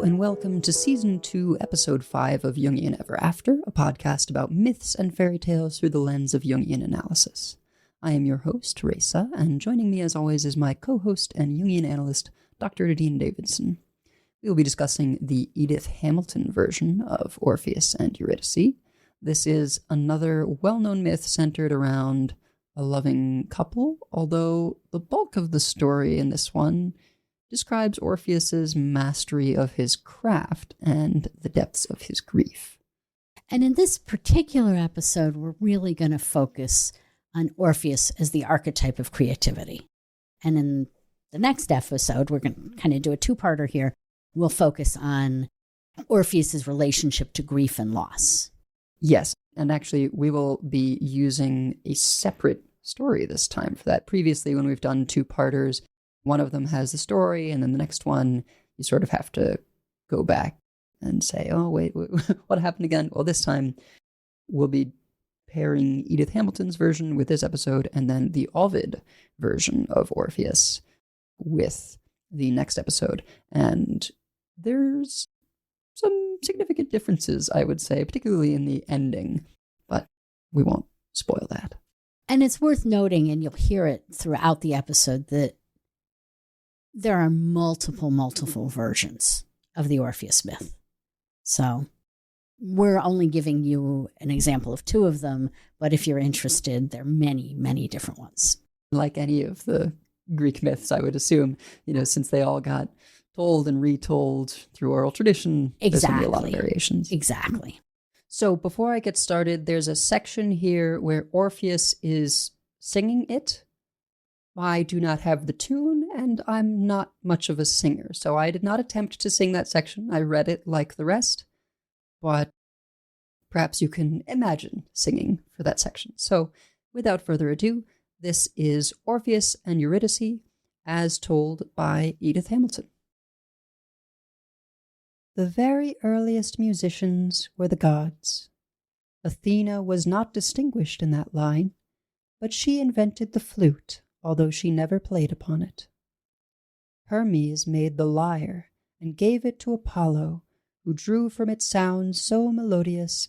and welcome to Season 2, Episode 5 of Jungian Ever After, a podcast about myths and fairy tales through the lens of Jungian analysis. I am your host, Teresa, and joining me as always is my co-host and Jungian analyst, Dr. Nadine Davidson. We will be discussing the Edith Hamilton version of Orpheus and Euridice. This is another well-known myth centered around a loving couple, although the bulk of the story in this one describes Orpheus's mastery of his craft and the depths of his grief. And in this particular episode, we're really going to focus on Orpheus as the archetype of creativity. And in the next episode, we're going to kind of do a two-parter here. We'll focus on Orpheus's relationship to grief and loss. Yes, and actually we will be using a separate story this time for that. Previously, when we've done two-parters, one of them has the story, and then the next one, you sort of have to go back and say, oh, wait, what happened again? Well, this time we'll be pairing Edith Hamilton's version with this episode, and then the Ovid version of Orpheus with the next episode. And there's some significant differences, I would say, particularly in the ending, but we won't spoil that. And it's worth noting, and you'll hear it throughout the episode, that there are multiple versions of the Orpheus myth. So we're only giving you an example of two of them, but if you're interested, there are many different ones. Like any of the Greek myths, I would assume, since they all got told and retold through oral tradition, there's going to be a lot of variations. Exactly. So before I get started, there's a section here where Orpheus is singing it. I do not have the tune, and I'm not much of a singer, so I did not attempt to sing that section. I read it like the rest, but perhaps you can imagine singing for that section. So without further ado, this is Orpheus and Euridice, as told by Edith Hamilton. The very earliest musicians were the gods. Athena was not distinguished in that line, but she invented the flute, although she never played upon it. Hermes made the lyre and gave it to Apollo, who drew from it sounds so melodious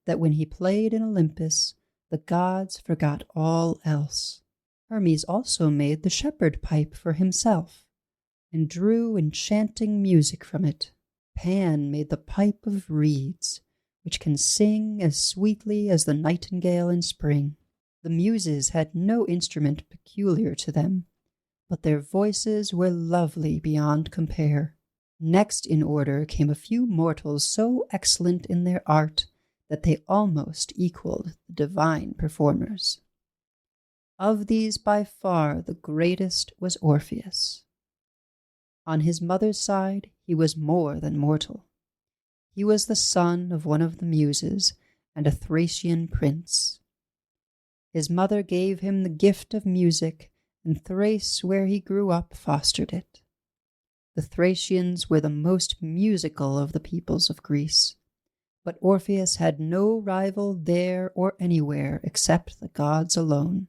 that when he played in Olympus, the gods forgot all else. Hermes also made the shepherd pipe for himself and drew enchanting music from it. Pan made the pipe of reeds, which can sing as sweetly as the nightingale in spring. The Muses had no instrument peculiar to them, but their voices were lovely beyond compare. Next in order came a few mortals so excellent in their art that they almost equaled the divine performers. Of these by far the greatest was Orpheus. On his mother's side he was more than mortal. He was the son of one of the Muses and a Thracian prince. His mother gave him the gift of music, and Thrace, where he grew up, fostered it. The Thracians were the most musical of the peoples of Greece, but Orpheus had no rival there or anywhere except the gods alone.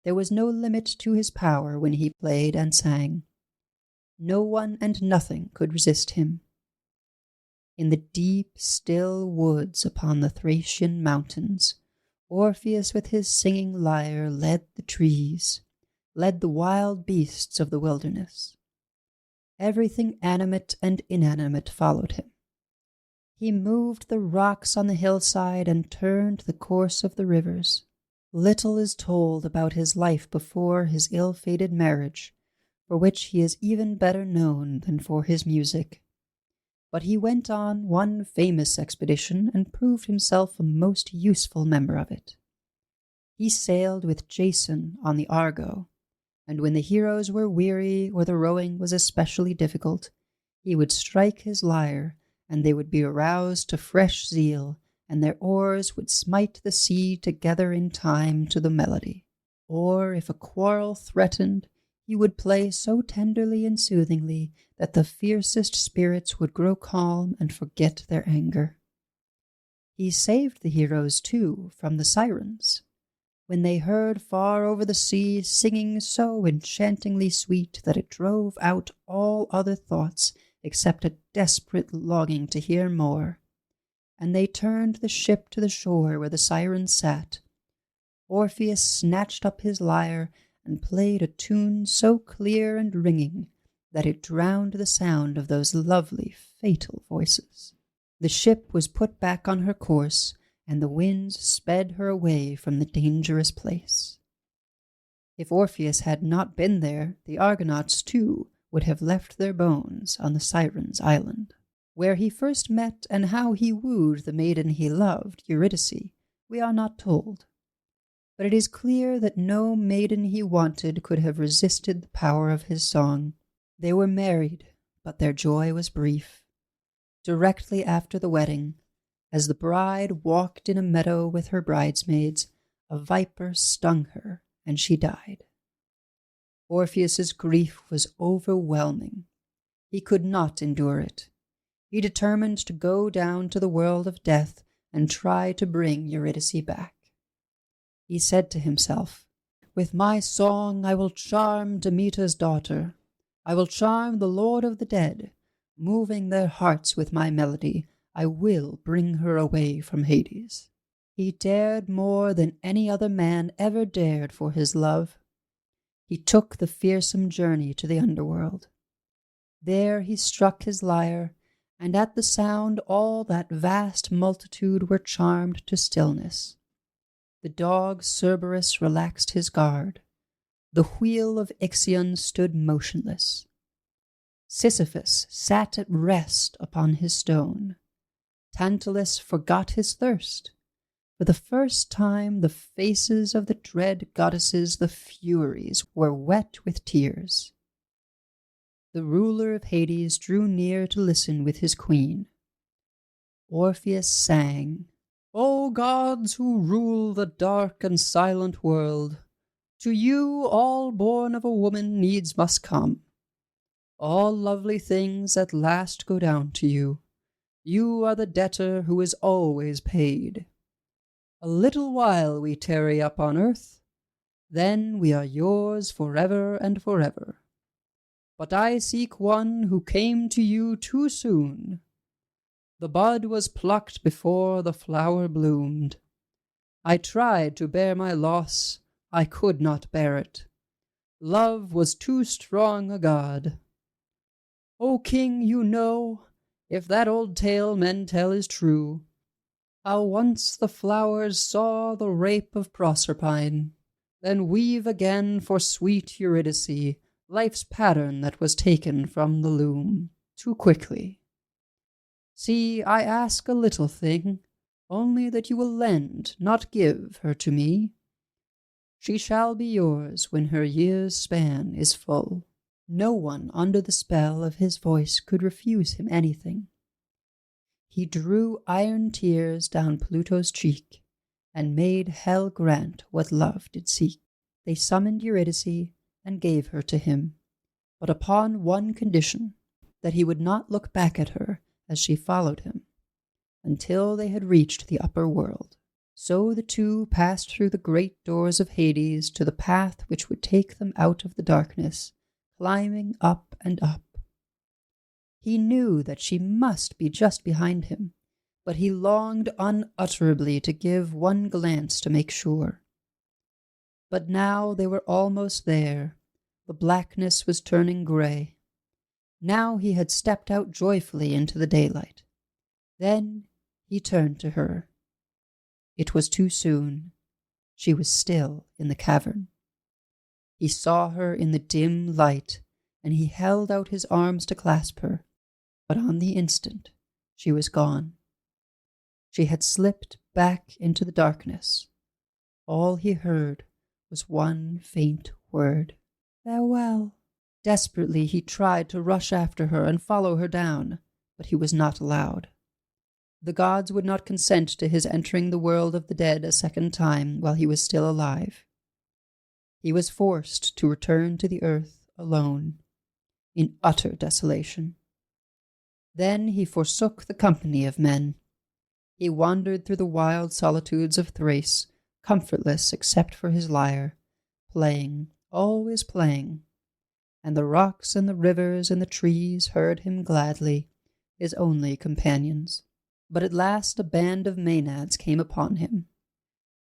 There was no limit to his power when he played and sang. No one and nothing could resist him. In the deep, still woods upon the Thracian mountains, Orpheus with his singing lyre led the trees, led the wild beasts of the wilderness. Everything animate and inanimate followed him. He moved the rocks on the hillside and turned the course of the rivers. Little is told about his life before his ill-fated marriage, for which he is even better known than for his music. But he went on one famous expedition and proved himself a most useful member of it. He sailed with Jason on the Argo, and when the heroes were weary or the rowing was especially difficult, he would strike his lyre, and they would be aroused to fresh zeal, and their oars would smite the sea together in time to the melody. Or if a quarrel threatened, he would play so tenderly and soothingly that the fiercest spirits would grow calm and forget their anger. He saved the heroes, too, from the sirens, when they heard far over the sea singing so enchantingly sweet that it drove out all other thoughts except a desperate longing to hear more, and they turned the ship to the shore where the sirens sat. Orpheus snatched up his lyre and played a tune so clear and ringing that it drowned the sound of those lovely, fatal voices. The ship was put back on her course, and the winds sped her away from the dangerous place. If Orpheus had not been there, the Argonauts, too, would have left their bones on the Sirens' island. Where he first met and how he wooed the maiden he loved, Euridice, we are not told. But it is clear that no maiden he wanted could have resisted the power of his song. They were married, but their joy was brief. Directly after the wedding, as the bride walked in a meadow with her bridesmaids, a viper stung her, and she died. Orpheus's grief was overwhelming. He could not endure it. He determined to go down to the world of death and try to bring Eurydice back. He said to himself, "With my song I will charm Demeter's daughter. I will charm the Lord of the Dead. Moving their hearts with my melody, I will bring her away from Hades." He dared more than any other man ever dared for his love. He took the fearsome journey to the underworld. There he struck his lyre, and at the sound all that vast multitude were charmed to stillness. The dog Cerberus relaxed his guard. The wheel of Ixion stood motionless. Sisyphus sat at rest upon his stone. Tantalus forgot his thirst. For the first time the faces of the dread goddesses, the Furies, were wet with tears. The ruler of Hades drew near to listen with his queen. Orpheus sang, "O gods who rule the dark and silent world, to you all born of a woman needs must come. All lovely things at last go down to you. You are the debtor who is always paid. A little while we tarry up on earth, then we are yours forever and forever. But I seek one who came to you too soon. The bud was plucked before the flower bloomed. I tried to bear my loss, I could not bear it. Love was too strong a god. O king, you know, if that old tale men tell is true, how once the flowers saw the rape of Proserpine, then weave again for sweet Eurydice life's pattern that was taken from the loom too quickly. See, I ask a little thing, only that you will lend, not give, her to me. She shall be yours when her year's span is full." No one under the spell of his voice could refuse him anything. He drew iron tears down Pluto's cheek, and made hell grant what love did seek. They summoned Eurydice, and gave her to him, but upon one condition, that he would not look back at her as she followed him, until they had reached the upper world. So the two passed through the great doors of Hades to the path which would take them out of the darkness, climbing up and up. He knew that she must be just behind him, but he longed unutterably to give one glance to make sure. But now they were almost there. The blackness was turning gray. Now he had stepped out joyfully into the daylight. Then he turned to her. It was too soon. She was still in the cavern. He saw her in the dim light, and he held out his arms to clasp her, but on the instant she was gone. She had slipped back into the darkness. All he heard was one faint word, "Farewell." Desperately he tried to rush after her and follow her down, but he was not allowed. The gods would not consent to his entering the world of the dead a second time while he was still alive. He was forced to return to the earth alone, in utter desolation. Then he forsook the company of men. He wandered through the wild solitudes of Thrace, comfortless except for his lyre, playing, always playing. and the rocks and the rivers and the trees heard him gladly, his only companions. But at last a band of Maenads came upon him.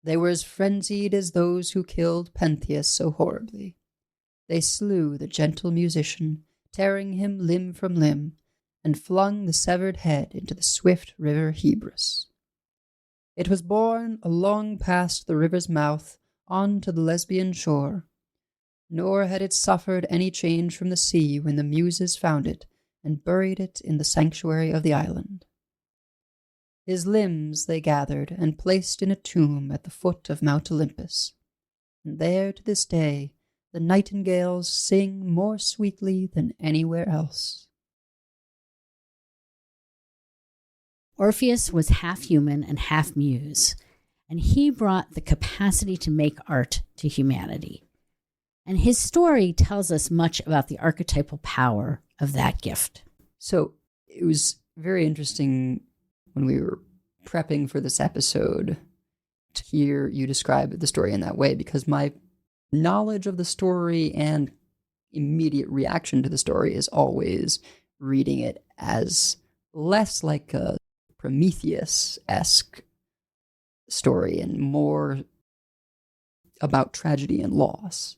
They were as frenzied as those who killed Pentheus so horribly. They slew the gentle musician, tearing him limb from limb, and flung the severed head into the swift river Hebrus. It was borne along past the river's mouth on to the Lesbian shore, nor had it suffered any change from the sea when the Muses found it and buried it in the sanctuary of the island. His limbs they gathered and placed in a tomb at the foot of Mount Olympus, and there to this day the nightingales sing more sweetly than anywhere else. Orpheus was half human and half muse, and he brought the capacity to make art to humanity. And his story tells us much about the archetypal power of that gift. So it was very interesting when we were prepping for this episode to hear you describe the story in that way, because my knowledge of the story and immediate reaction to the story is always reading it as less like a Prometheus-esque story and more about tragedy and loss.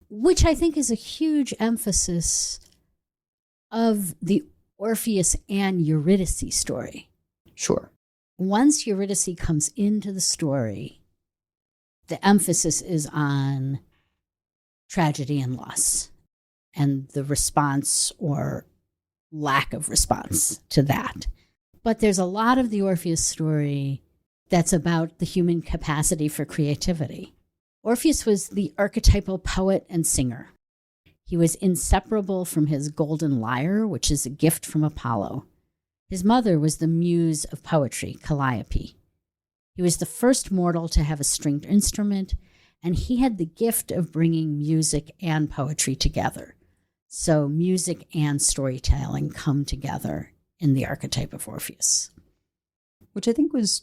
Which I think is a huge emphasis of the Orpheus and Euridice story. Sure. Once Eurydice comes into the story, the emphasis is on tragedy and loss and the response or lack of response to that. But there's a lot of the Orpheus story that's about the human capacity for creativity. Orpheus was the archetypal poet and singer. He was inseparable from his golden lyre, which is a gift from Apollo. His mother was the muse of poetry, Calliope. He was the first mortal to have a stringed instrument, and he had the gift of bringing music and poetry together. So music and storytelling come together in the archetype of Orpheus. Which I think was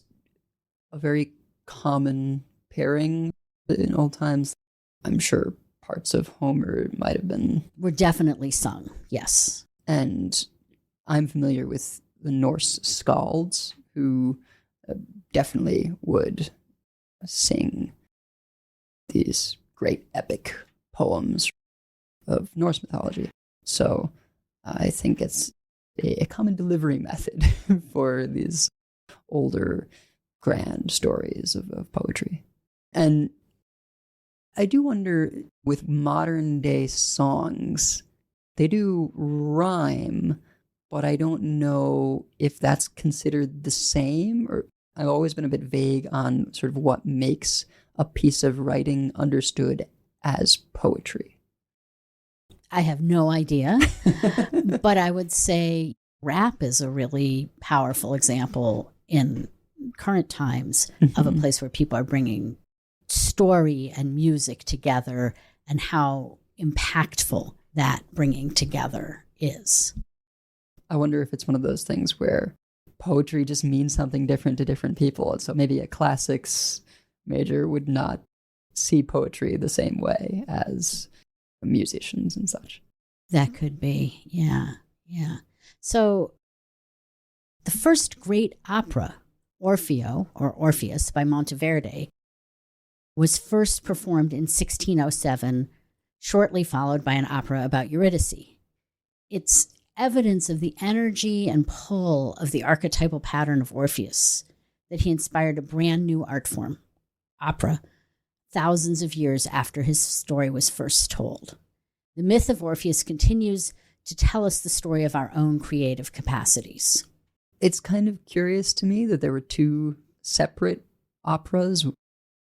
a very common pairing in old times. I'm sure parts of Homer might have been... Were definitely sung, yes. And I'm familiar with the Norse skalds who definitely would sing these great epic poems of Norse mythology. So I think it's a common delivery method for these older grand stories of poetry. And I do wonder, with modern day songs, they do rhyme, but I don't know if that's considered the same, or I've always been a bit vague on sort of what makes a piece of writing understood as poetry. I have no idea, but I would say rap is a really powerful example in current times of a place where people are bringing story and music together and how impactful that bringing together is. I wonder if it's one of those things where poetry just means something different to different people. And so maybe a classics major would not see poetry the same way as musicians and such. That could be, yeah. So the first great opera, Orfeo, or Orpheus, by Monteverdi, was first performed in 1607, shortly followed by an opera about Eurydice. It's evidence of the energy and pull of the archetypal pattern of Orpheus that he inspired a brand new art form, opera, thousands of years after his story was first told. The myth of Orpheus continues to tell us the story of our own creative capacities. It's kind of curious to me that there were two separate operas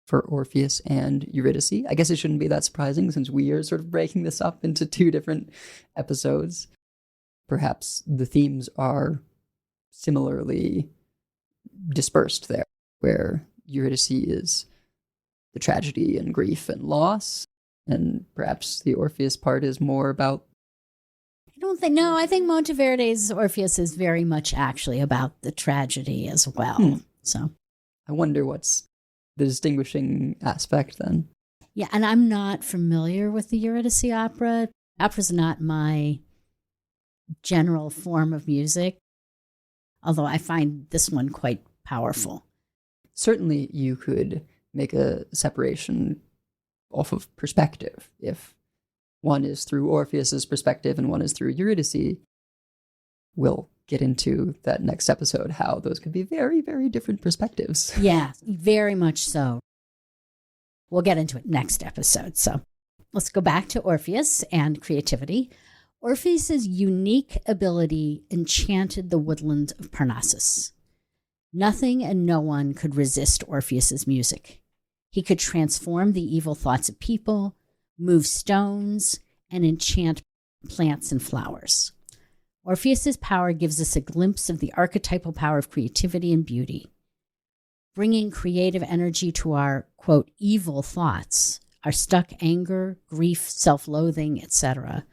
for Orpheus and Eurydice. I guess it shouldn't be that surprising since we are sort of breaking this up into two different episodes. Perhaps the themes are similarly dispersed there, where Eurydice is the tragedy and grief and loss, and perhaps the Orpheus part is more about... I think Monteverdi's Orpheus is very much actually about the tragedy as well. So I wonder what's the distinguishing aspect then. Yeah, and I'm not familiar with the Eurydice opera. Opera's not my general form of music, although I find this one quite powerful. Certainly you could make a separation off of perspective. If one is through Orpheus's perspective and one is through Eurydice, we'll get into that next episode, how those could be very, very different perspectives. Yeah, very much so. We'll get into it next episode. So let's go back to Orpheus and creativity. Orpheus's unique ability enchanted the woodland of Parnassus. Nothing and no one could resist Orpheus's music. He could transform the evil thoughts of people, move stones, and enchant plants and flowers. Orpheus's power gives us a glimpse of the archetypal power of creativity and beauty. Bringing creative energy to our, quote, evil thoughts, our stuck anger, grief, self-loathing, etc.,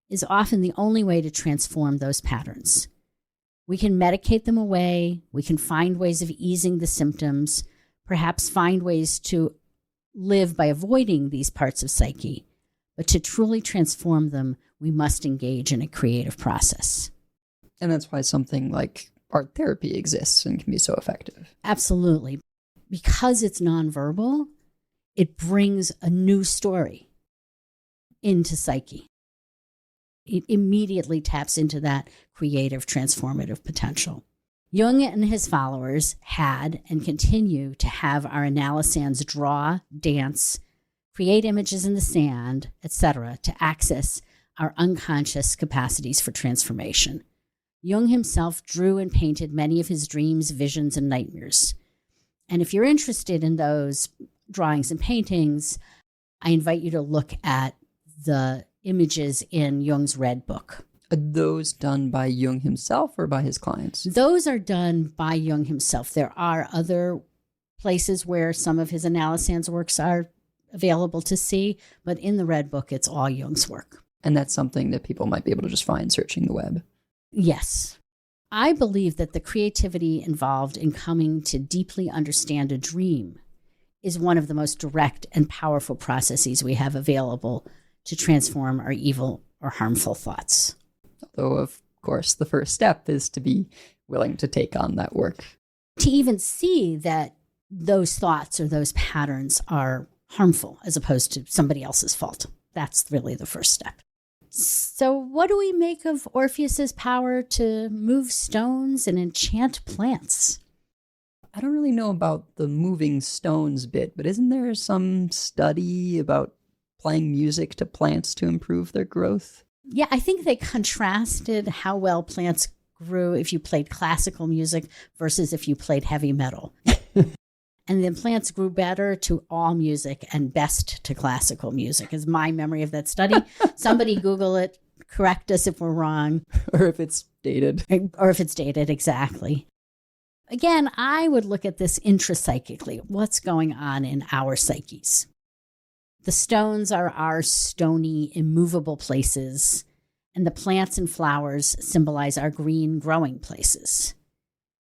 is often the only way to transform those patterns. We can medicate them away. We can find ways of easing the symptoms, perhaps find ways to live by avoiding these parts of psyche. But to truly transform them, we must engage in a creative process. And that's why something like art therapy exists and can be so effective. Absolutely. Because it's nonverbal, it brings a new story into psyche. It immediately taps into that creative, transformative potential. Jung and his followers had and continue to have our analysans draw, dance, create images in the sand, etc., to access our unconscious capacities for transformation. Jung himself drew and painted many of his dreams, visions, and nightmares. And if you're interested in those drawings and paintings, I invite you to look at the images in Jung's Red Book. Are those done by Jung himself or by his clients? Those are done by Jung himself. There are other places where some of his analysans works are available to see, but in the Red Book, it's all Jung's work. And that's something that people might be able to just find searching the web. Yes. I believe that the creativity involved in coming to deeply understand a dream is one of the most direct and powerful processes we have available to transform our evil or harmful thoughts. Although, of course, the first step is to be willing to take on that work. To even see that those thoughts or those patterns are harmful as opposed to somebody else's fault. That's really the first step. So what do we make of Orpheus's power to move stones and enchant plants? I don't really know about the moving stones bit, but isn't there some study about playing music to plants to improve their growth? Yeah, I think they contrasted how well plants grew if you played classical music versus if you played heavy metal. And then plants grew better to all music and best to classical music, is my memory of that study. Somebody Google it, correct us if we're wrong. Or if it's dated. Or if it's dated, exactly. Again, I would look at this intrapsychically. What's going on in our psyches? The stones are our stony, immovable places, and the plants and flowers symbolize our green, growing places.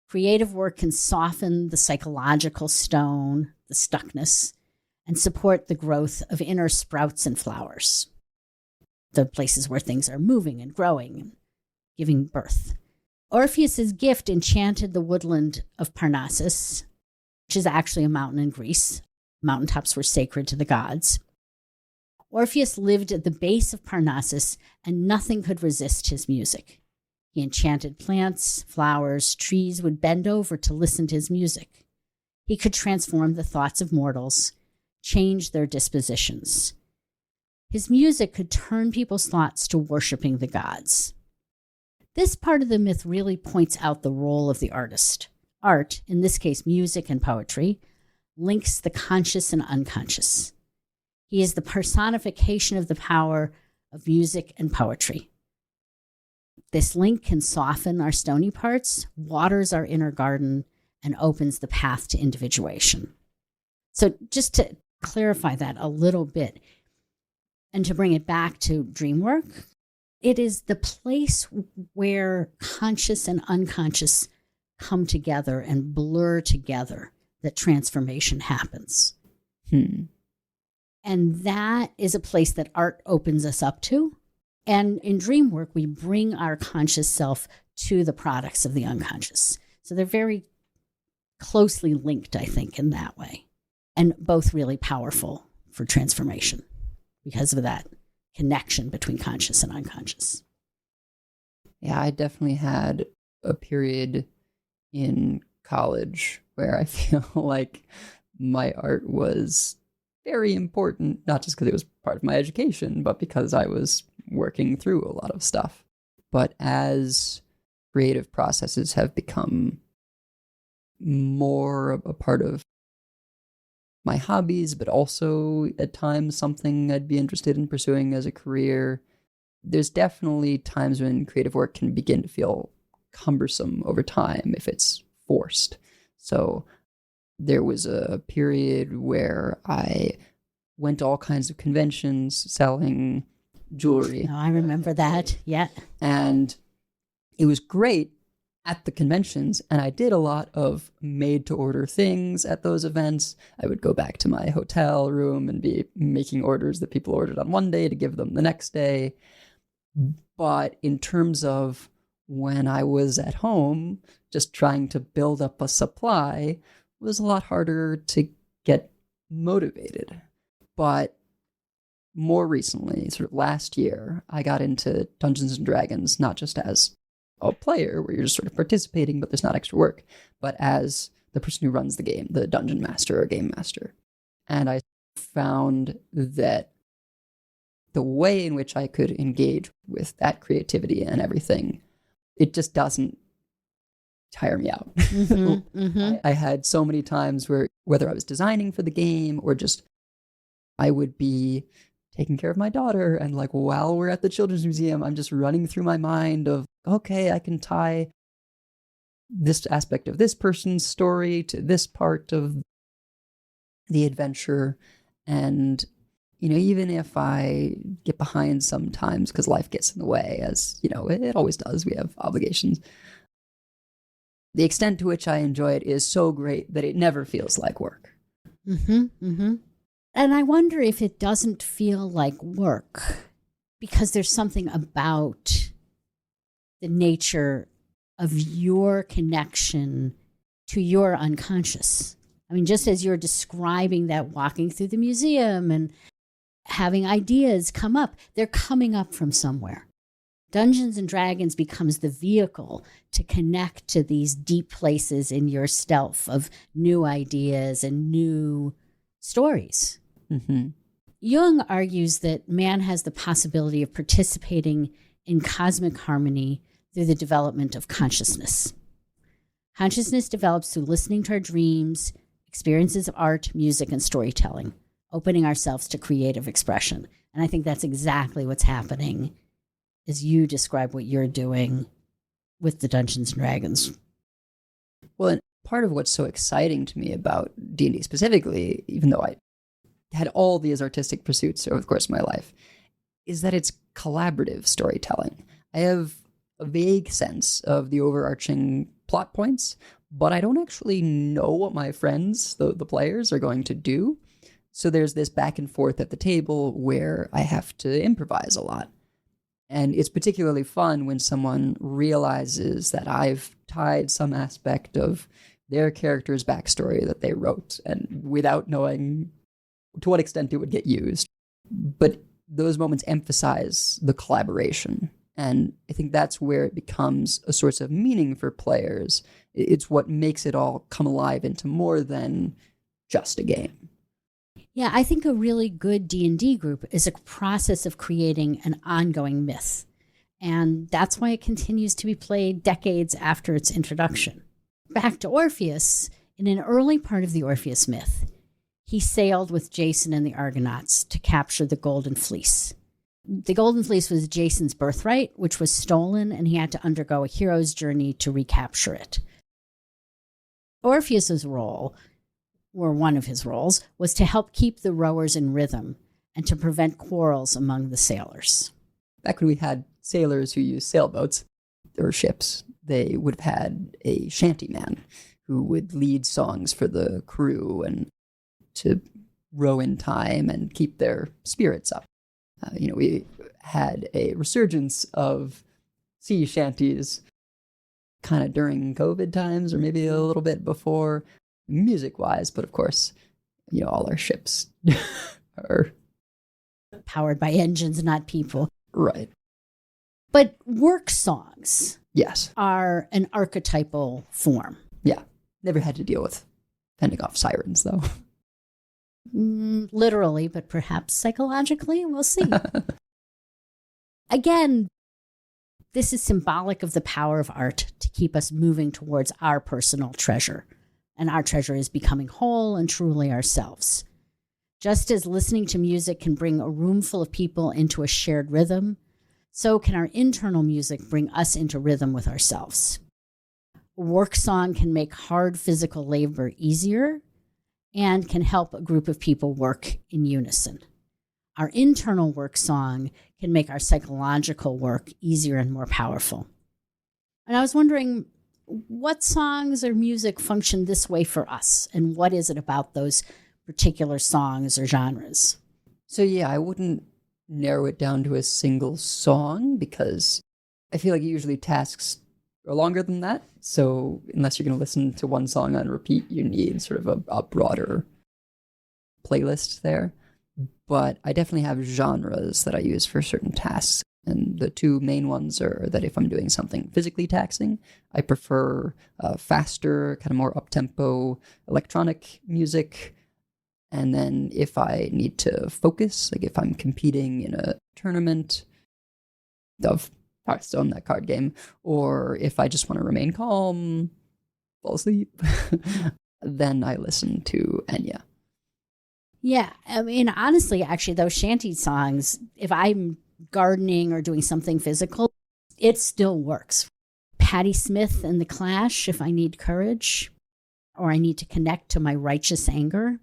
Creative work can soften the psychological stone, the stuckness, and support the growth of inner sprouts and flowers, the places where things are moving and growing and giving birth. Orpheus's gift enchanted the woodland of Parnassus, which is actually a mountain in Greece. Mountaintops were sacred to the gods. Orpheus lived at the base of Parnassus, and nothing could resist his music. He enchanted plants, flowers, trees would bend over to listen to his music. He could transform the thoughts of mortals, change their dispositions. His music could turn people's thoughts to worshiping the gods. This part of the myth really points out the role of the artist. Art, in this case music and poetry, links the conscious and unconscious. He is the personification of the power of music and poetry. This link can soften our stony parts, waters our inner garden, and opens the path to individuation. So just to clarify that a little bit, and to bring it back to dream work, it is the place where conscious and unconscious come together and blur together that transformation happens. And that is a place that art opens us up to. And in dream work, we bring our conscious self to the products of the unconscious. So they're very closely linked, I think, in that way. And both really powerful for transformation because of that connection between conscious and unconscious. Yeah, I definitely had a period in college where I feel like my art was very important, not just because it was part of my education, but because I was working through a lot of stuff. But as creative processes have become more a part of my hobbies, but also at times something I'd be interested in pursuing as a career, there's definitely times when creative work can begin to feel cumbersome over time if it's forced. So there was a period where I went to all kinds of conventions selling jewelry. Oh, I remember that. Yeah. And it was great at the conventions, and I did a lot of made-to-order things at those events. I would go back to my hotel room and be making orders that people ordered on one day to give them the next day. But in terms of when I was at home, just trying to build up a supply was a lot harder to get motivated. But more recently, sort of last year, I got into Dungeons and Dragons, not just as a player where you're just sort of participating, but there's not extra work, but as the person who runs the game, the dungeon master or game master. And I found that the way in which I could engage with that creativity and everything, it just doesn't tire me out. I had so many times where, whether I was designing for the game or just I would be taking care of my daughter, and like while we're at the Children's Museum, I'm just running through my mind of, okay, I can tie this aspect of this person's story to this part of the adventure. And, you know, even if I get behind sometimes because life gets in the way, as, you know, it always does, we have obligations, the extent to which I enjoy it is so great that it never feels like work. And I wonder if it doesn't feel like work because there's something about the nature of your connection to your unconscious. I mean, just as you're describing that walking through the museum and having ideas come up, they're coming up from somewhere. Dungeons and Dragons becomes the vehicle to connect to these deep places in yourself of new ideas and new stories. Jung argues that man has the possibility of participating in cosmic harmony through the development of consciousness. Consciousness develops through listening to our dreams, experiences of art, music, and storytelling, opening ourselves to creative expression. And I think that's exactly what's happening as you describe what you're doing with the Dungeons and Dragons. Well, and part of what's so exciting to me about D&D specifically, even though I had all these artistic pursuits over the course of my life, is that it's collaborative storytelling. I have a vague sense of the overarching plot points, but I don't actually know what my friends, the players, are going to do. So there's this back and forth at the table where I have to improvise a lot. And it's particularly fun when someone realizes that I've tied some aspect of their character's backstory that they wrote, and without knowing to what extent it would get used. But those moments emphasize the collaboration. And I think that's where it becomes a source of meaning for players. It's what makes it all come alive into more than just a game. Yeah, I think a really good D&D group is a process of creating an ongoing myth. And that's why it continues to be played decades after its introduction. Back to Orpheus, in an early part of the Orpheus myth, he sailed with Jason and the Argonauts to capture the Golden Fleece. The Golden Fleece was Jason's birthright, which was stolen, and he had to undergo a hero's journey to recapture it. Orpheus's role, or one of his roles, was to help keep the rowers in rhythm and to prevent quarrels among the sailors. Back when we had sailors who used sailboats or ships, they would have had a shantyman who would lead songs for the crew and to row in time and keep their spirits up. We had a resurgence of sea shanties kind of during COVID times, or maybe a little bit before, music-wise. But of course, all our ships are powered by engines, not people. Right. But work songs, yes, are an archetypal form. Yeah. Never had to deal with fending off sirens, though. Literally, but perhaps psychologically, we'll see. Again, this is symbolic of the power of art to keep us moving towards our personal treasure. And our treasure is becoming whole and truly ourselves. Just as listening to music can bring a room full of people into a shared rhythm, so can our internal music bring us into rhythm with ourselves. A work song can make hard physical labor easier and can help a group of people work in unison. Our internal work song can make our psychological work easier and more powerful. And I was wondering, what songs or music function this way for us? And what is it about those particular songs or genres? So yeah, I wouldn't narrow it down to a single song, because I feel like usually tasks are longer than that. So unless you're going to listen to one song on repeat, you need sort of a broader playlist there. But I definitely have genres that I use for certain tasks. And the two main ones are that if I'm doing something physically taxing, I prefer faster, kind of more up-tempo electronic music. And then if I need to focus, like if I'm competing in a tournament of Hearthstone, that card game, or if I just want to remain calm, fall asleep, then I listen to Enya. Yeah, I mean, honestly, actually, those shanty songs, if I'm gardening or doing something physical, it still works. Patti Smith and The Clash, if I need courage or I need to connect to my righteous anger.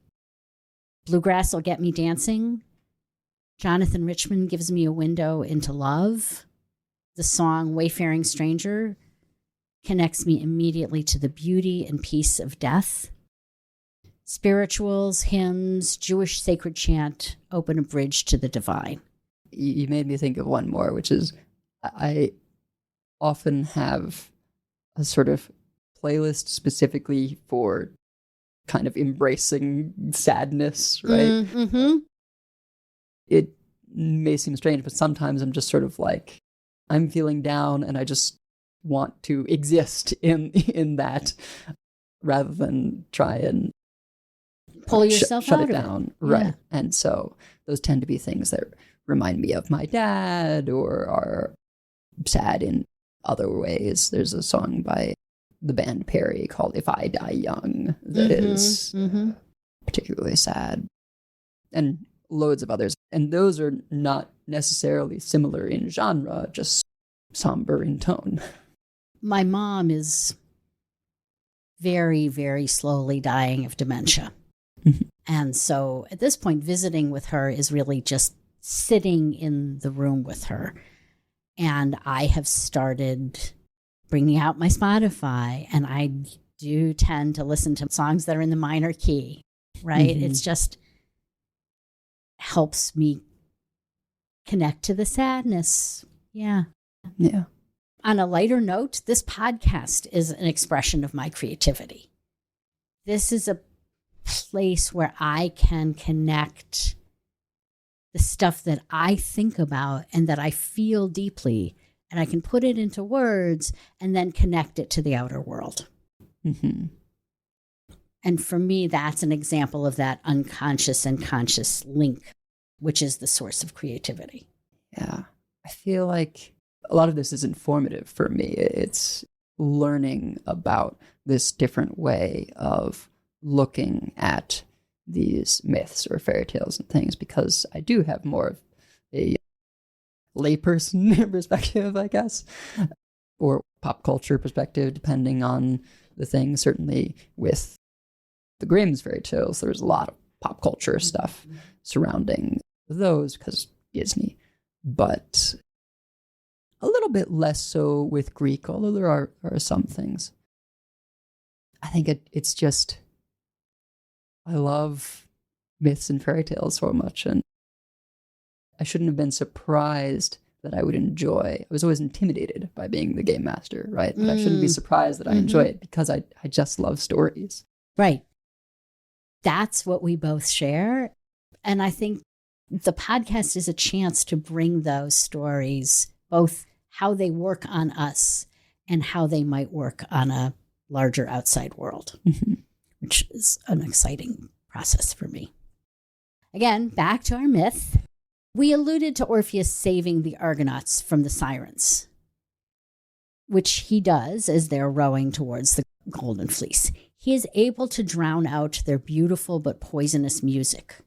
Bluegrass will get me dancing. Jonathan Richman gives me a window into love. The song Wayfaring Stranger connects me immediately to the beauty and peace of death. Spirituals, hymns, Jewish sacred chant open a bridge to the divine. You made me think of one more, which is I often have a sort of playlist specifically for kind of embracing sadness, right? Mm-hmm. It may seem strange, but sometimes I'm just sort of like, I'm feeling down and I just want to exist in that rather than try and pull yourself shut out it of down. It. Right. Yeah. And so those tend to be things that remind me of my dad or are sad in other ways. There's a song by the band Perry called If I Die Young that is particularly sad, and loads of others. And those are not necessarily similar in genre, just somber in tone. My mom is very, very slowly dying of dementia. And so at this point, visiting with her is really just sitting in the room with her. And I have started bringing out my Spotify, and I do tend to listen to songs that are in the minor key, right? It's just helps me connect to the sadness. Yeah. Yeah. On a lighter note, this podcast is an expression of my creativity. This is a place where I can connect the stuff that I think about and that I feel deeply, and I can put it into words and then connect it to the outer world. And for me, that's an example of that unconscious and conscious link, which is the source of creativity. Yeah. I feel like a lot of this is informative for me. It's learning about this different way of looking at these myths or fairy tales and things, because I do have more of a layperson perspective, I guess, or pop culture perspective, depending on the thing. Certainly with the Grimm's fairy tales, there's a lot of pop culture stuff surrounding those because Disney, but a little bit less so with Greek, although there are some things. I think it's just, I love myths and fairy tales so much, and I shouldn't have been surprised that I would enjoy. I was always intimidated by being the game master, right? But I shouldn't be surprised that I enjoy it because I just love stories. Right. That's what we both share. And I think the podcast is a chance to bring those stories, both how they work on us and how they might work on a larger outside world, which is an exciting process for me. Again, back to our myth. We alluded to Orpheus saving the Argonauts from the Sirens, which he does as they're rowing towards the Golden Fleece. He is able to drown out their beautiful but poisonous music.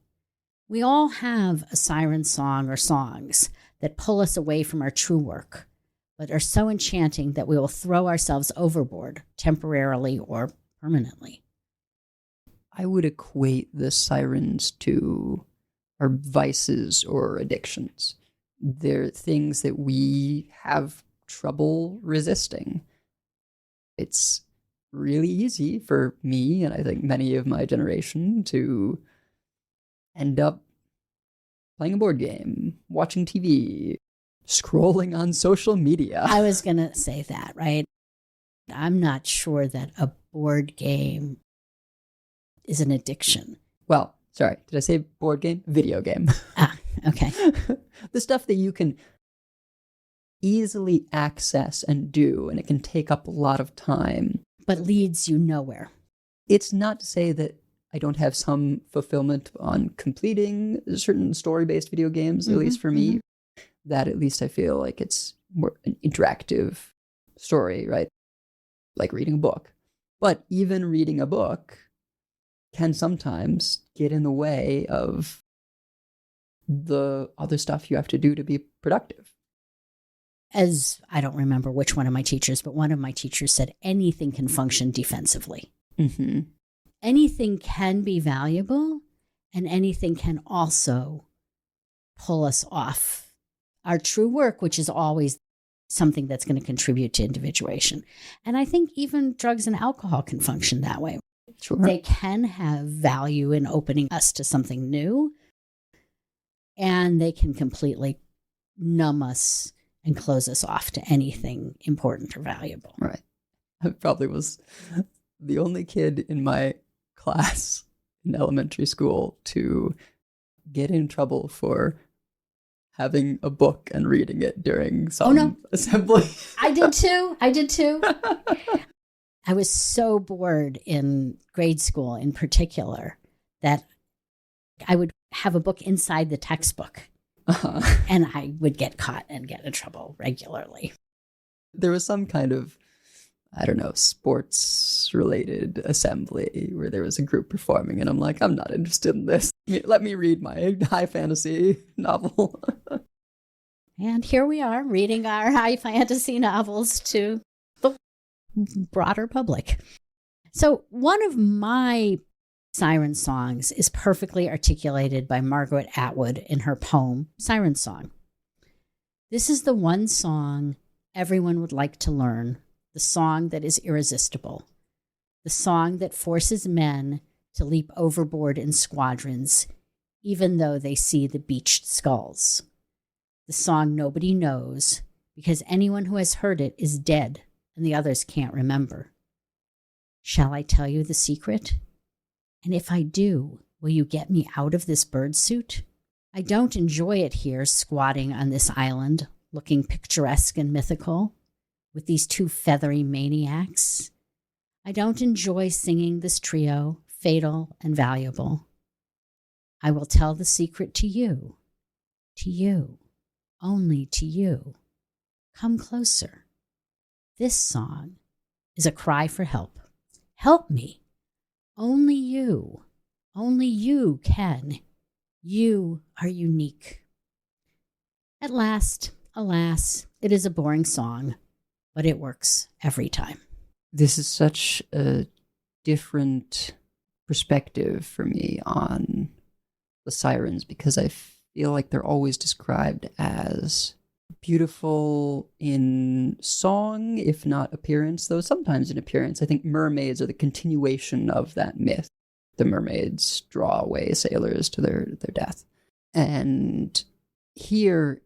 We all have a siren song or songs that pull us away from our true work, but are so enchanting that we will throw ourselves overboard temporarily or permanently. I would equate the sirens to our vices or addictions. They're things that we have trouble resisting. It's really easy for me, and I think many of my generation, to end up playing a board game, watching TV, scrolling on social media. I was going to say that, right? I'm not sure that a board game is an addiction. Well, sorry, did I say board game? Video game. Ah, okay. The stuff that you can easily access and do, and it can take up a lot of time. But leads you nowhere. It's not to say that I don't have some fulfillment on completing certain story-based video games, at least for me. That at least I feel like it's more an interactive story, right? Like reading a book. But even reading a book can sometimes get in the way of the other stuff you have to do to be productive. As I don't remember which one of my teachers, but one of my teachers said anything can function defensively. Anything can be valuable, and anything can also pull us off our true work, which is always something that's going to contribute to individuation. And I think even drugs and alcohol can function that way. Sure. They can have value in opening us to something new, and they can completely numb us and close us off to anything important or valuable. Right. I probably was the only kid in my class in elementary school to get in trouble for having a book and reading it during some assembly. I did too. I was so bored in grade school in particular that I would have a book inside the textbook. And I would get caught and get in trouble regularly. There was some kind of, I don't know, sports-related assembly where there was a group performing, and I'm like, I'm not interested in this. Let me read my high fantasy novel. And here we are reading our high fantasy novels to the broader public. So one of my siren songs is perfectly articulated by Margaret Atwood in her poem, Siren Song. This is the one song everyone would like to learn, the song that is irresistible, the song that forces men to leap overboard in squadrons, even though they see the beached skulls. The song nobody knows, because anyone who has heard it is dead and the others can't remember. Shall I tell you the secret? And if I do, will you get me out of this bird suit? I don't enjoy it here, squatting on this island, looking picturesque and mythical, with these two feathery maniacs. I don't enjoy singing this trio, fatal and valuable. I will tell the secret to you, only to you. Come closer. This song is a cry for help. Help me. Only you can. You are unique. At last, alas, it is a boring song, but it works every time. This is such a different perspective for me on the sirens, because I feel like they're always described as beautiful in song, if not appearance, though sometimes in appearance. I think mermaids are the continuation of that myth. The mermaids draw away sailors to their death. And here,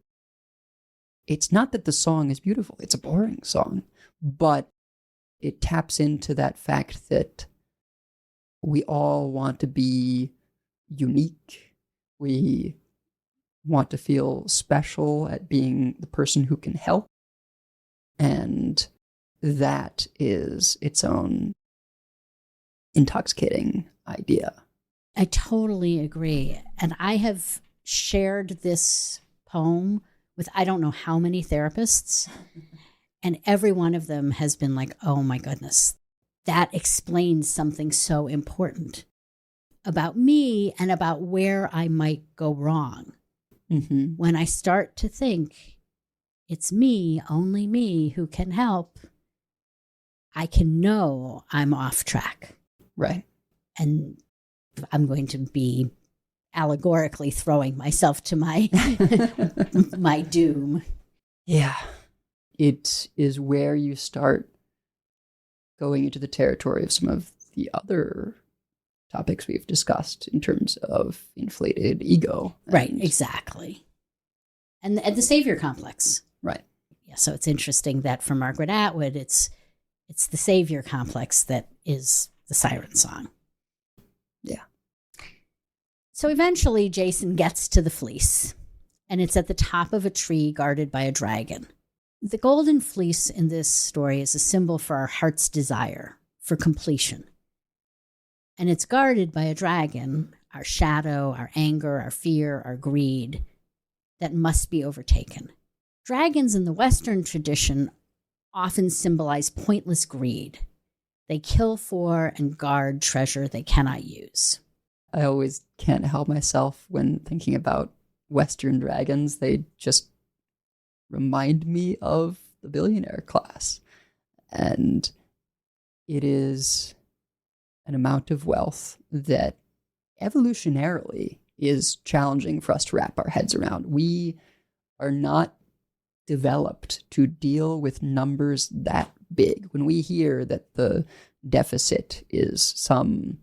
it's not that the song is beautiful. It's a boring song, but it taps into that fact that we all want to be unique. We want to feel special at being the person who can help. And that is its own intoxicating idea. I totally agree. And I have shared this poem with I don't know how many therapists, and every one of them has been like, oh my goodness, that explains something so important about me and about where I might go wrong. Mm-hmm. When I start to think it's me, only me, who can help, I can know I'm off track. Right. And I'm going to be allegorically throwing myself to my my doom. Yeah. It is where you start going into the territory of some of the other topics we've discussed in terms of inflated ego. Right, exactly. And the savior complex. Right. Yeah, so it's interesting that for Margaret Atwood, it's the savior complex that is the siren song. Yeah. So eventually Jason gets to the fleece, and it's at the top of a tree guarded by a dragon. The golden fleece in this story is a symbol for our heart's desire, for completion. And it's guarded by a dragon, our shadow, our anger, our fear, our greed, that must be overtaken. Dragons in the Western tradition often symbolize pointless greed. They kill for and guard treasure they cannot use. I always can't help myself when thinking about Western dragons. They just remind me of the billionaire class. And it is an amount of wealth that evolutionarily is challenging for us to wrap our heads around. We are not developed to deal with numbers that big. When we hear that the deficit is some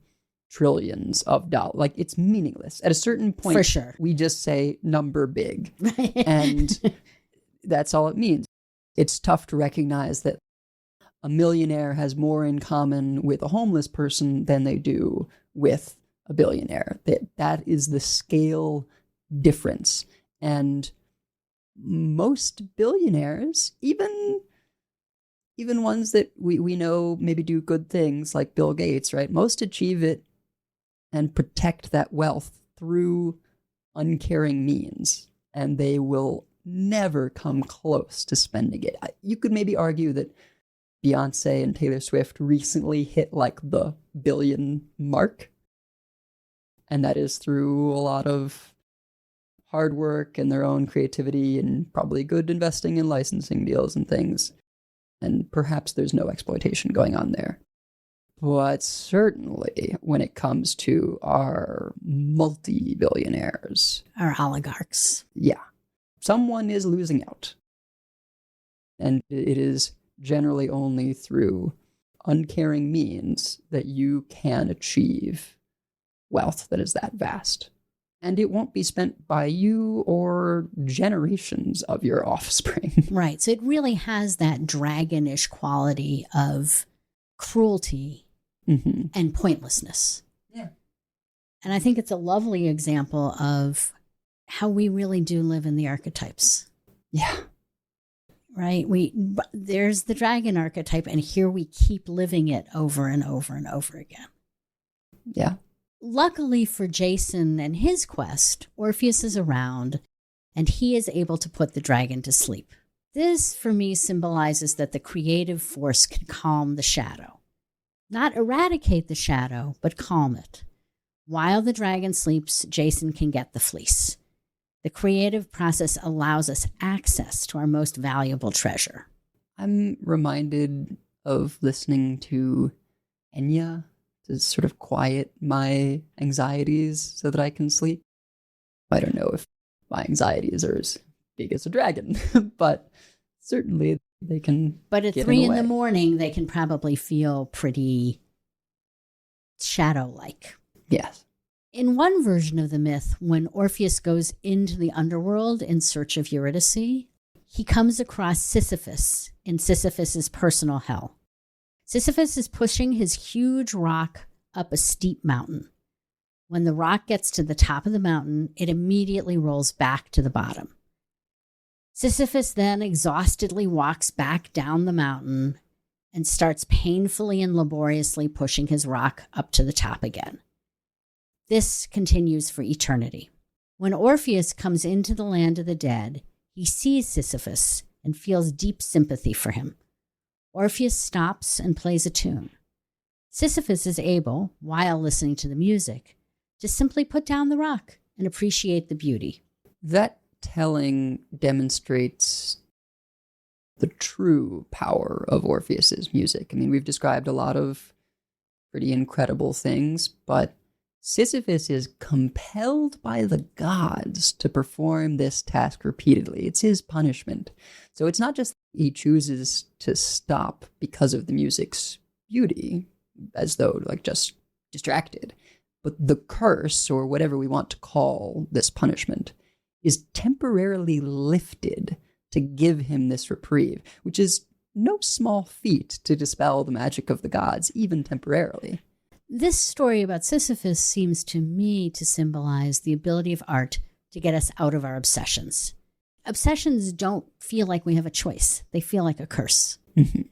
trillions of dollars, like, it's meaningless. At a certain point, For sure. we just say number big. And that's all it means. It's tough to recognize that a millionaire has more in common with a homeless person than they do with a billionaire. That is the scale difference. And most billionaires, even ones that we know maybe do good things like Bill Gates, right? Most achieve it and protect that wealth through uncaring means. And they will never come close to spending it. You could maybe argue that Beyonce and Taylor Swift recently hit like the billion mark. And that is through a lot of hard work and their own creativity and probably good investing in licensing deals and things. And perhaps there's no exploitation going on there. But certainly when it comes to our multi-billionaires, Our oligarchs. yeah, someone is losing out. And it is generally only through uncaring means that you can achieve wealth that is that vast. And it won't be spent by you or generations of your offspring. Right. So it really has that dragonish quality of cruelty and pointlessness. Yeah. And I think it's a lovely example of how we really do live in the archetypes. Yeah. Right? There's the dragon archetype, and here we keep living it over and over and over again. Yeah. Luckily for Jason and his quest, Orpheus is around, and he is able to put the dragon to sleep. This, for me, symbolizes that the creative force can calm the shadow. Not eradicate the shadow, but calm it. While the dragon sleeps, Jason can get the fleece. The creative process allows us access to our most valuable treasure. I'm reminded of listening to Enya to sort of quiet my anxieties so that I can sleep. I don't know if my anxieties are as big as a dragon, but certainly they can. But at get 3 in the a.m, way. they can probably feel pretty shadow-like. Yes. In one version of the myth, when Orpheus goes into the underworld in search of Eurydice, he comes across Sisyphus in Sisyphus's personal hell. Sisyphus is pushing his huge rock up a steep mountain. When the rock gets to the top of the mountain, it immediately rolls back to the bottom. Sisyphus then exhaustedly walks back down the mountain and starts painfully and laboriously pushing his rock up to the top again. This continues for eternity. When Orpheus comes into the land of the dead, he sees Sisyphus and feels deep sympathy for him. Orpheus stops and plays a tune. Sisyphus is able, while listening to the music, to simply put down the rock and appreciate the beauty. That telling demonstrates the true power of Orpheus's music. I mean, we've described a lot of pretty incredible things, but Sisyphus is compelled by the gods to perform this task repeatedly. It's his punishment. So it's not just he chooses to stop because of the music's beauty, as though like just distracted, but the curse, or whatever we want to call this punishment, is temporarily lifted to give him this reprieve, which is no small feat to dispel the magic of the gods, even temporarily. This story about Sisyphus seems to me to symbolize the ability of art to get us out of our obsessions. Obsessions don't feel like we have a choice. They feel like a curse. Mm-hmm.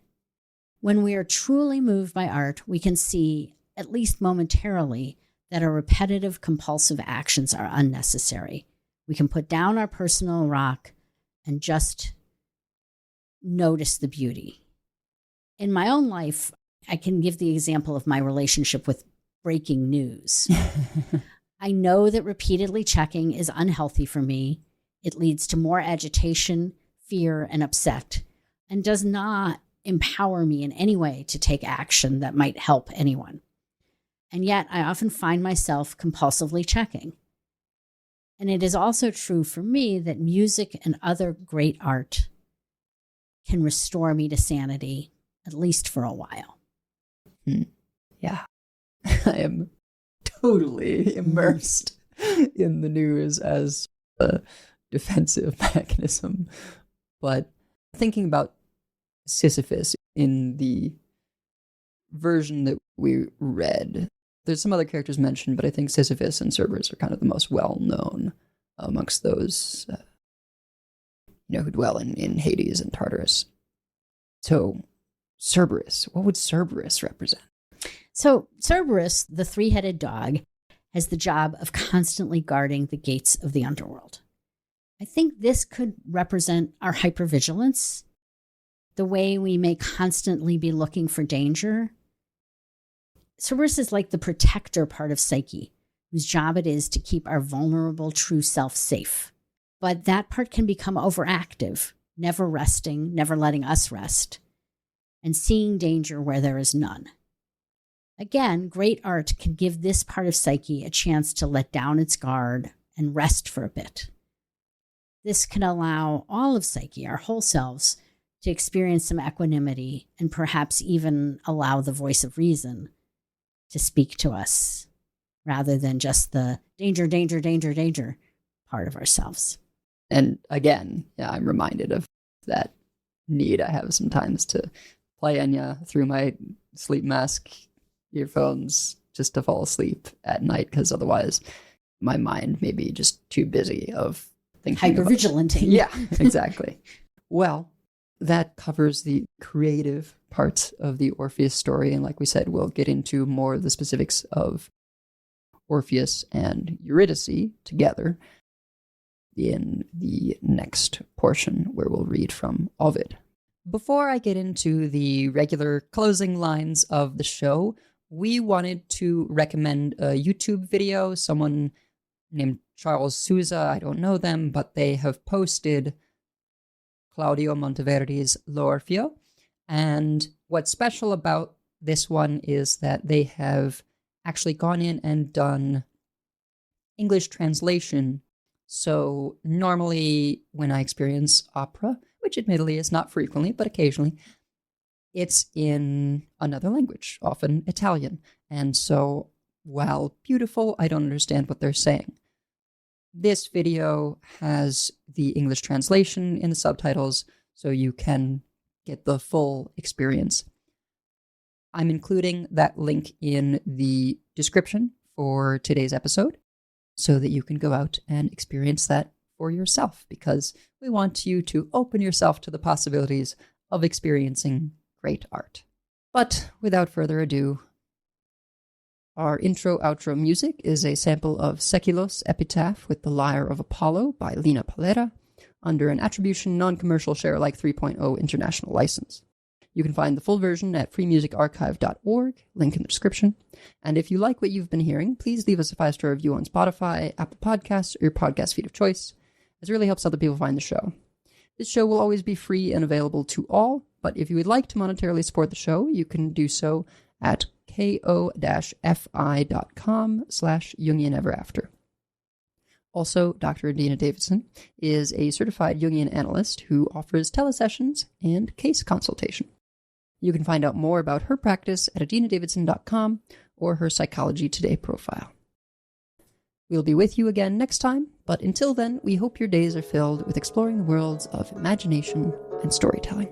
When we are truly moved by art, we can see, at least momentarily, that our repetitive, compulsive actions are unnecessary. We can put down our personal rock and just notice the beauty. In my own life, I can give the example of my relationship with breaking news. I know that repeatedly checking is unhealthy for me. It leads to more agitation, fear, and upset, and does not empower me in any way to take action that might help anyone. And yet, I often find myself compulsively checking. And it is also true for me that music and other great art can restore me to sanity, at least for a while. Yeah. I am totally immersed in the news as a defensive mechanism. But thinking about Sisyphus in the version that we read, there's some other characters mentioned, but I think Sisyphus and Cerberus are kind of the most well-known amongst those who dwell in Hades and Tartarus. So Cerberus, what would Cerberus represent? So Cerberus, the three-headed dog, has the job of constantly guarding the gates of the underworld. I think this could represent our hypervigilance, the way we may constantly be looking for danger. Cerberus is like the protector part of Psyche, whose job it is to keep our vulnerable true self safe. But that part can become overactive, never resting, never letting us rest, and seeing danger where there is none. Again, great art can give this part of Psyche a chance to let down its guard and rest for a bit. This can allow all of Psyche, our whole selves, to experience some equanimity and perhaps even allow the voice of reason to speak to us rather than just the danger, danger, danger, danger part of ourselves. And again, I'm reminded of that need I have sometimes to play Enya through my sleep mask earphones just to fall asleep at night, because otherwise my mind may be just too busy of thinking hypervigilanting. Yeah, exactly. Well, that covers the creative parts of the Orpheus story. And like we said, we'll get into more of the specifics of Orpheus and Eurydice together in the next portion where we'll read from Ovid. Before I get into the regular closing lines of the show, we wanted to recommend a YouTube video. Someone named Charles Souza, I don't know them, but they have posted Claudio Monteverdi's L'Orfeo. And what's special about this one is that they have actually gone in and done English translation. So normally when I experience opera, which admittedly is not frequently, but occasionally, it's in another language, often Italian. And so while beautiful, I don't understand what they're saying. This video has the English translation in the subtitles, so you can get the full experience. I'm including that link in the description for today's episode so that you can go out and experience that for yourself, because we want you to open yourself to the possibilities of experiencing great art. But without further ado, our intro-outro music is a sample of Seculos Epitaph with the Lyre of Apollo by Lina Palera under an attribution non-commercial share-alike 3.0 international license. You can find the full version at freemusicarchive.org, link in the description. And if you like what you've been hearing, please leave us a 5-star review on Spotify, Apple Podcasts, or your podcast feed of choice. This really helps other people find the show. This show will always be free and available to all, but if you would like to monetarily support the show, you can do so at ko-fi.com/JungianEverAfter. Also, Dr. Adina Davidson is a certified Jungian analyst who offers telesessions and case consultation. You can find out more about her practice at adinadavidson.com or her Psychology Today profile. We'll be with you again next time, but until then, we hope your days are filled with exploring the worlds of imagination and storytelling.